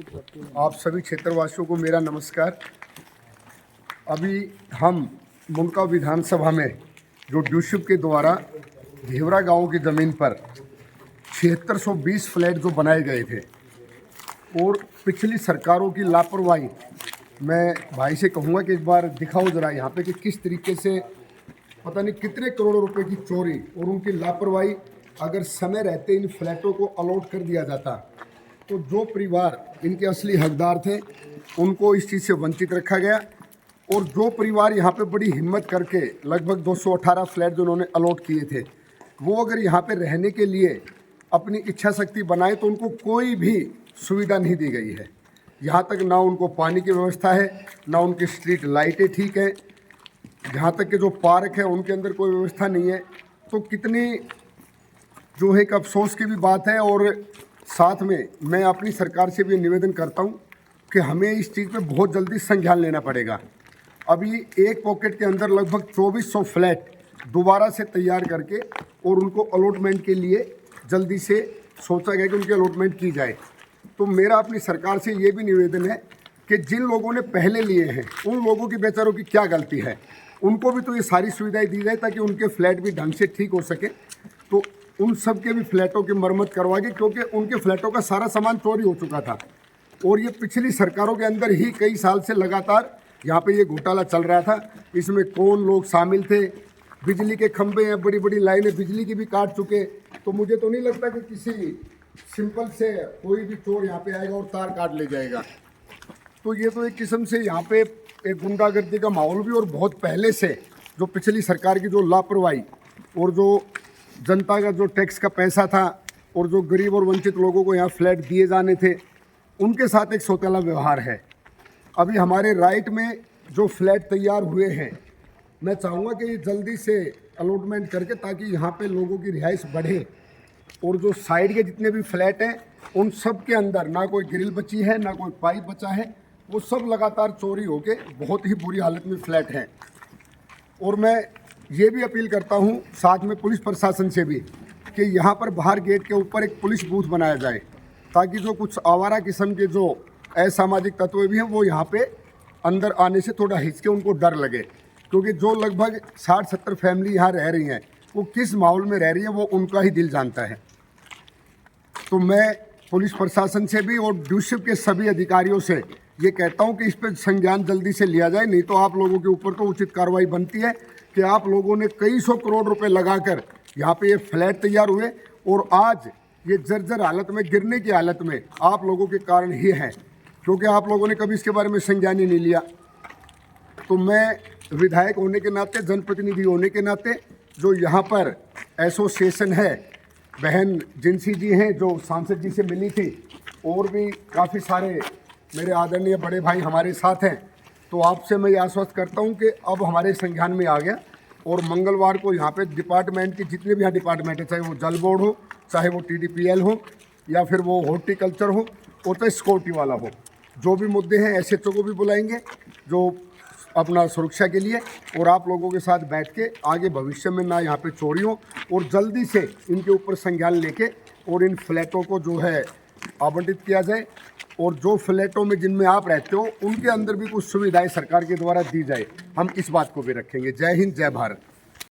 आप सभी क्षेत्रवासियों को मेरा नमस्कार। अभी हम मुनका विधानसभा में जो ड्यूशिप के द्वारा घेवरा गांव की ज़मीन पर 7620 फ्लैट जो बनाए गए थे और पिछली सरकारों की लापरवाही, मैं भाई से कहूँगा कि एक बार दिखाओ ज़रा यहाँ पे कि किस तरीके से पता नहीं कितने करोड़ों रुपए की चोरी और उनकी लापरवाही। अगर समय रहते इन फ्लैटों को अलॉट कर दिया जाता तो जो परिवार इनके असली हकदार थे उनको इस चीज़ से वंचित रखा गया। और जो परिवार यहाँ पे बड़ी हिम्मत करके लगभग 218 फ्लैट जो उन्होंने अलॉट किए थे, वो अगर यहाँ पे रहने के लिए अपनी इच्छा शक्ति बनाए तो उनको कोई भी सुविधा नहीं दी गई है। यहाँ तक ना उनको पानी की व्यवस्था है, ना उनकी स्ट्रीट लाइटें ठीक है, यहाँ तक कि जो पार्क है उनके अंदर कोई व्यवस्था नहीं है। तो कितनी जो है एक अफसोस की भी बात है। और साथ में मैं अपनी सरकार से भी निवेदन करता हूँ कि हमें इस चीज़ पे बहुत जल्दी संज्ञान लेना पड़ेगा। अभी एक पॉकेट के अंदर लगभग 2400 फ्लैट दोबारा से तैयार करके और उनको अलॉटमेंट के लिए जल्दी से सोचा गया कि उनकी अलॉटमेंट की जाए। तो मेरा अपनी सरकार से ये भी निवेदन है कि जिन लोगों ने पहले लिए हैं उन लोगों की बेचारों की क्या गलती है, उनको भी तो ये सारी सुविधाएं दी जाए ताकि उनके फ्लैट भी ढंग से ठीक हो सके। तो उन सब के भी फ्लैटों की मरम्मत करवा के, क्योंकि उनके फ्लैटों का सारा सामान चोरी हो चुका था और ये पिछली सरकारों के अंदर ही कई साल से लगातार यहाँ पे ये घोटाला चल रहा था। इसमें कौन लोग शामिल थे, बिजली के खंभे हैं, बड़ी बड़ी लाइनें बिजली की भी काट चुके। तो मुझे तो नहीं लगता कि किसी सिंपल से कोई भी चोर यहाँ पे आएगा और तार काट ले जाएगा। तो ये तो एक किस्म से यहाँ पे एक गुंडागर्दी का माहौल भी, और बहुत पहले से जो पिछली सरकार की जो लापरवाही और जो जनता का जो टैक्स का पैसा था और जो गरीब और वंचित लोगों को यहाँ फ्लैट दिए जाने थे, उनके साथ एक सौतेला व्यवहार है। अभी हमारे राइट में जो फ्लैट तैयार हुए हैं, मैं चाहूँगा कि ये जल्दी से अलॉटमेंट करके ताकि यहाँ पे लोगों की रिहाइश बढ़े। और जो साइड के जितने भी फ्लैट हैं उन सब के अंदर ना कोई ग्रिल बची है, ना कोई पाइप बचा है, वो सब लगातार चोरी होके बहुत ही बुरी हालत में फ्लैट हैं। और मैं ये भी अपील करता हूँ साथ में पुलिस प्रशासन से भी कि यहाँ पर बाहर गेट के ऊपर एक पुलिस बूथ बनाया जाए ताकि जो कुछ आवारा किस्म के जो असामाजिक तत्व भी हैं वो यहाँ पे अंदर आने से थोड़ा हिचके, उनको डर लगे। क्योंकि जो लगभग 60-70 फैमिली यहाँ रह रही हैं वो किस माहौल में रह रही हैं वो उनका ही दिल जानता है। तो मैं पुलिस प्रशासन से भी और ड्यूशिप के सभी अधिकारियों से ये कहता हूँ कि इस पर संज्ञान जल्दी से लिया जाए, नहीं तो आप लोगों के ऊपर तो उचित कार्रवाई बनती है कि आप लोगों ने कई सौ करोड़ रुपए लगाकर यहाँ पे ये फ्लैट तैयार हुए और आज ये जर्जर हालत में, गिरने की हालत में आप लोगों के कारण ही है, क्योंकि आप लोगों ने कभी इसके बारे में संज्ञान ही नहीं लिया। तो मैं विधायक होने के नाते, जनप्रतिनिधि होने के नाते, जो यहाँ पर एसोसिएशन है, बहन जिनसी जी हैं जो सांसद जी से मिली थी, और भी काफ़ी सारे मेरे आदरणीय बड़े भाई हमारे साथ हैं, तो आपसे मैं ये आश्वस्त करता हूँ कि अब हमारे संज्ञान में आ गया। और मंगलवार को यहाँ पे डिपार्टमेंट के जितने भी यहाँ डिपार्टमेंट है, चाहे वो जल बोर्ड हो, चाहे वो TDPL हो, या फिर वो हॉर्टिकल्चर हो, और तो सिक्योरिटी वाला हो, जो भी मुद्दे हैं SHO को भी बुलाएंगे जो अपना सुरक्षा के लिए, और आप लोगों के साथ बैठ के आगे भविष्य में ना यहाँ पे चोरी हो और जल्दी से इनके ऊपर संज्ञान लेके और इन फ्लैटों को जो है आवंटित किया जाए। और जो फ्लैटों में जिनमें आप रहते हो उनके अंदर भी कुछ सुविधाएं सरकार के द्वारा दी जाए, हम इस बात को भी रखेंगे। जय हिंद, जय भारत।